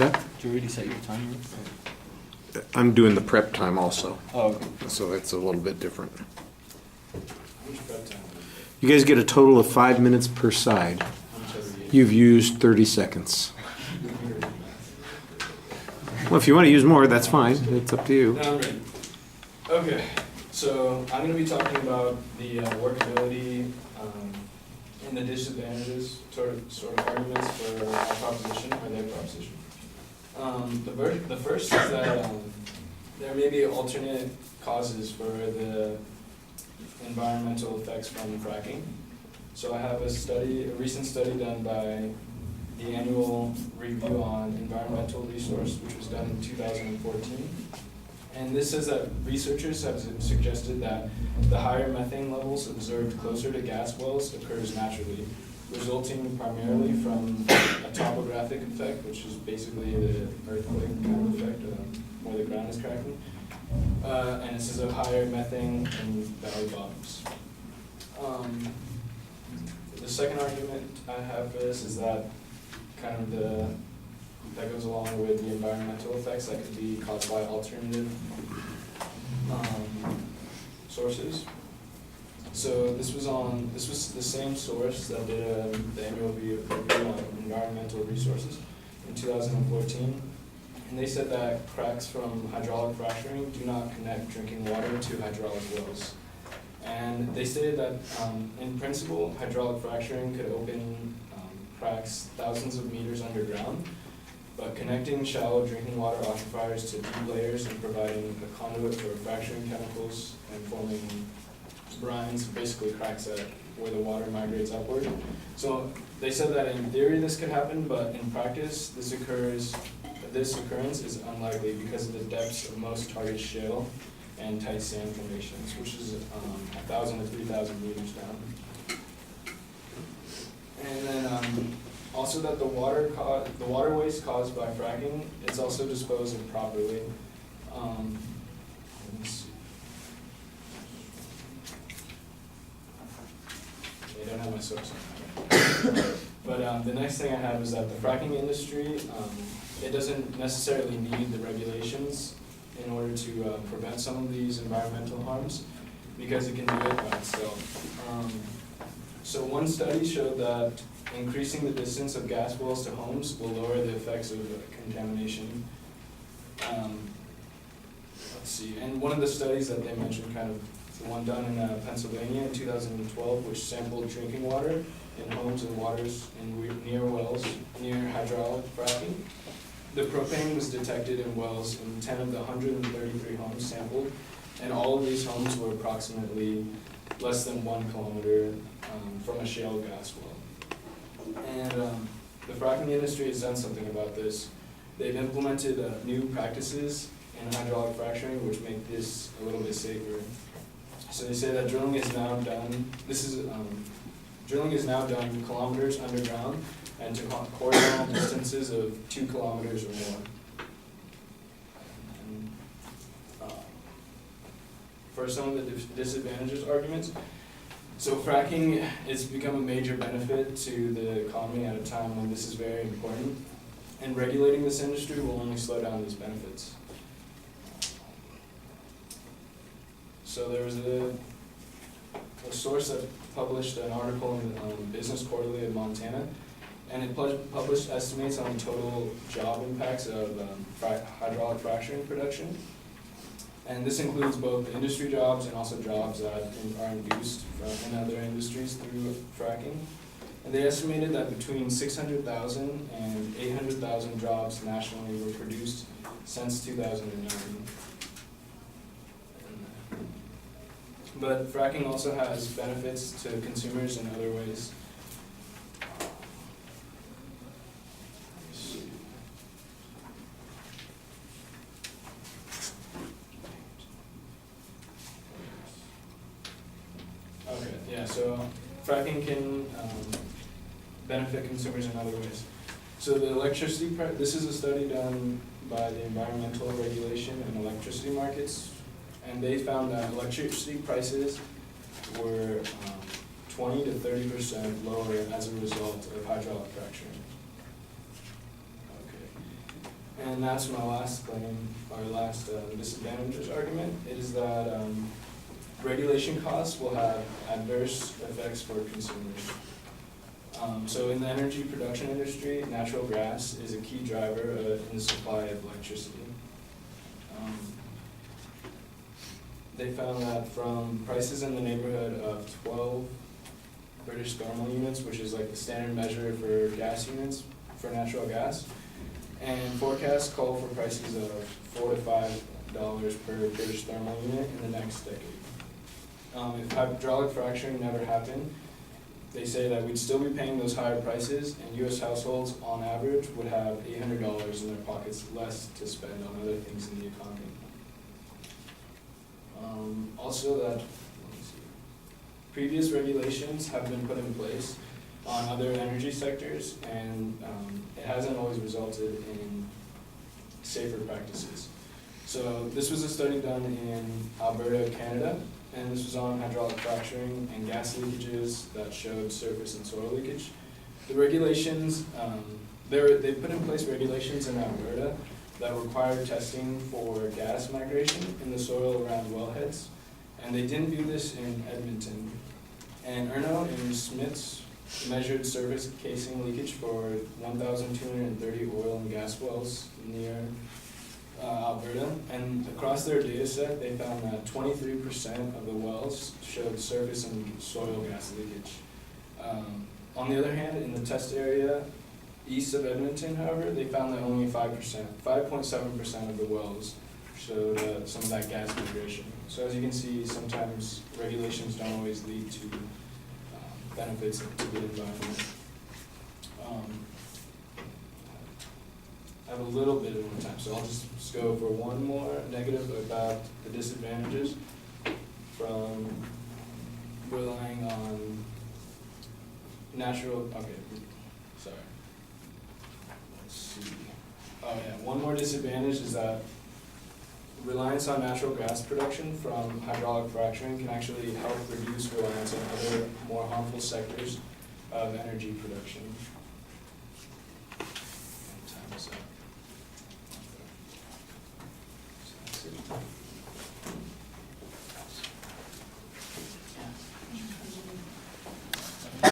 that? Did you already set your timer? I'm doing the prep time also, Oh, okay. so it's a little bit different. How much prep time? You guys get a total of 5 minutes per side. How much have we used? You've used 30 seconds. Well, if you want to use more, that's fine. It's up to you. No, I'm ready. Okay, so I'm going to be talking about the workability and the disadvantages, sort of arguments for our proposition or their proposition. The first is that there may be alternate causes for the environmental effects from fracking. So I have a recent study done by the annual review on environmental resource, which was done in 2014. And this says that researchers have suggested that the higher methane levels observed closer to gas wells occurs naturally, resulting primarily from a topographic effect, which is basically the earthquake kind of effect, where the ground is cracking. And it says of higher methane in valley bottoms. The second argument I have for this is that that goes along with the environmental effects that could be caused by alternative sources. So this was the same source that did the annual review on environmental resources in 2014, and they said that cracks from hydraulic fracturing do not connect drinking water to hydraulic wells. And they stated that in principle, hydraulic fracturing could open cracks thousands of meters underground, but connecting shallow drinking water aquifers to deep layers and providing a conduit for fracturing chemicals and forming brines, basically cracks where the water migrates upward. So they said that in theory this could happen, but in practice this occurrence is unlikely because of the depths of most target shale and tight sand formations, which is 1,000 to 3,000 meters down. And then also that the water waste caused by fracking is also disposed of properly. Let me see. I don't have my source on that. But the next thing I had was that the fracking industry, it doesn't necessarily need the regulations in order to prevent some of these environmental harms, because it can do it by itself. So one study showed that increasing the distance of gas wells to homes will lower the effects of contamination. Let's see, and one of the studies that they mentioned, kind of the one done in Pennsylvania in 2012, which sampled drinking water in homes and waters near wells, near hydraulic fracking. The propane was detected in wells in 10 of the 133 homes sampled, and all of these homes were approximately less than 1 kilometer from a shale gas well. And the fracking industry has done something about this. They've implemented new practices in hydraulic fracturing which make this a little bit safer. So they say that drilling is now done. Drilling is now done kilometers underground and to horizontal distances of 2 kilometers or more. And, for some of the disadvantages arguments, so fracking has become a major benefit to the economy at a time when this is very important, and regulating this industry will only slow down these benefits. So there was a source that published an article in Business Quarterly of Montana, and it published estimates on total job impacts of hydraulic fracturing production. And this includes both industry jobs and also jobs that are induced in other industries through fracking. And they estimated that between 600,000 and 800,000 jobs nationally were produced since 2009. But fracking also has benefits to consumers in other ways. Okay, yeah, so fracking can benefit consumers in other ways. So the electricity, this is a study done by the Environmental Regulation and Electricity Markets, and they found that electricity prices were 20 to 30% lower as a result of hydraulic fracturing. Okay. and that's my last claim, or last disadvantages argument, is that regulation costs will have adverse effects for consumers. So in the energy production industry, natural gas is a key driver in the supply of electricity. They found that from prices in the neighborhood of 12 British thermal units, which is like the standard measure for gas units for natural gas, and forecasts call for prices of $4 to $5 per British thermal unit in the next decade. If hydraulic fracturing never happened, they say that we'd still be paying those higher prices, and U.S. households on average would have $800 in their pockets less to spend on other things in the economy. Also that, let me see, previous regulations have been put in place on other energy sectors, and it hasn't always resulted in safer practices. So this was a study done in Alberta, Canada, and this was on hydraulic fracturing and gas leakages that showed surface and soil leakage. The regulations, they put in place regulations in Alberta that required testing for gas migration in the soil around wellheads, and they didn't do this in Edmonton. And Erno and Smiths measured surface casing leakage for 1,230 oil and gas wells near Alberta, and across their data set, they found that 23% of the wells showed surface and soil gas leakage. On the other hand, in the test area east of Edmonton, however, they found that only 5.7% of the wells showed some of that gas migration. So as you can see, sometimes regulations don't always lead to benefits to the environment. I have a little bit of more time, so I'll just go for one more negative about the disadvantages from relying on natural, okay, sorry. Let's see. Oh yeah, one more disadvantage is that reliance on natural gas production from hydraulic fracturing can actually help reduce reliance on other more harmful sectors of energy production.